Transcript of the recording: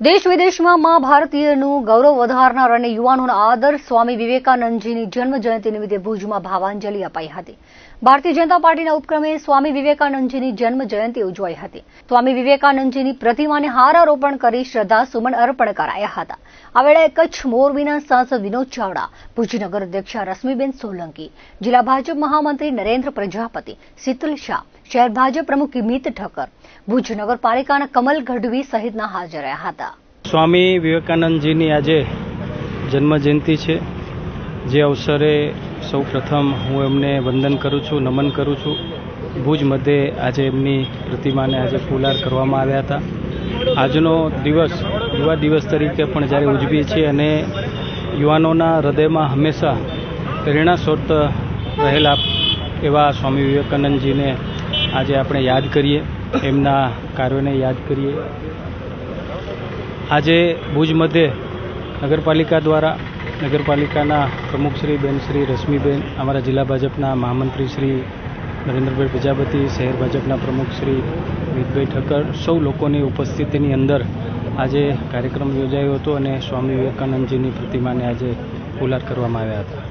દેશ વિદેશમાં મા ભારતીયનું ગૌરવ વધારનાર અને યુવાનોના આદર્શ સ્વામી વિવેકાનંદજીની જન્મ જયંતિ નિમિત્તે ભુજમાં ભાવાંજલિ અપાઈ હતી. ભારતીય જનતા પાર્ટીના ઉપક્રમે સ્વામી વિવેકાનંદજીની જન્મ જયંતિ ઉજવાઈ હતી. સ્વામી વિવેકાનંદજીની પ્રતિમાને હારારોપણ કરી શ્રદ્ધાસુમન અર્પણ કરાયા હતા. આ વેળાએ કચ્છ મોરબીના સાંસદ વિનોદ ચાવડા, ભુજનગર અધ્યક્ષા રશ્મિબેન સોલંકી, જિલ્લા ભાજપ મહામંત્રી નરેન્દ્ર પ્રજાપતિ, શીતલ શાહ, શહેર ભાજપ પ્રમુખ કિમિત ઠક્કર, ભુજ નગરપાલિકાના કમલ ગઢવી સહિતના હાજર રહ્યા હતા. સ્વામી વિવેકાનંદજીની આજે જન્મજયંતિ છે, જે અવસરે સૌ પ્રથમ હું એમને વંદન કરું છું, નમન કરું છું. ભુજ મધ્યે આજે એમની પ્રતિમાને આજે ફૂલહાર કરવામાં આવ્યા હતા. આજનો દિવસ યુવા દિવસ તરીકે પણ જ્યારે ઉજવીએ છીએ અને યુવાનોના હૃદયમાં હંમેશા પ્રેરણા સ્ત્રોત રહેલા એવા સ્વામી વિવેકાનંદજીને આજે આપણે યાદ કરીએ, એમના કાર્યોને યાદ કરીએ. આજે ભુજ મધ્યે નગરપાલિકા દ્વારા નગરપાલિકાના પ્રમુખ શ્રી બેન શ્રી રશ્મિબેન, અમારા જિલ્લા ભાજપના મહામંત્રી શ્રી નરેન્દ્રભાઈ પ્રજાપતિ, શહેર ભાજપના પ્રમુખ શ્રી કિમિતભાઈ ઠક્કર, સૌ લોકોની ઉપસ્થિતિની અંદર આજે કાર્યક્રમ યોજાયો હતો અને સ્વામી વિવેકાનંદજીની પ્રતિમાને આજે ફૂલહાર કરવામાં આવ્યા હતા.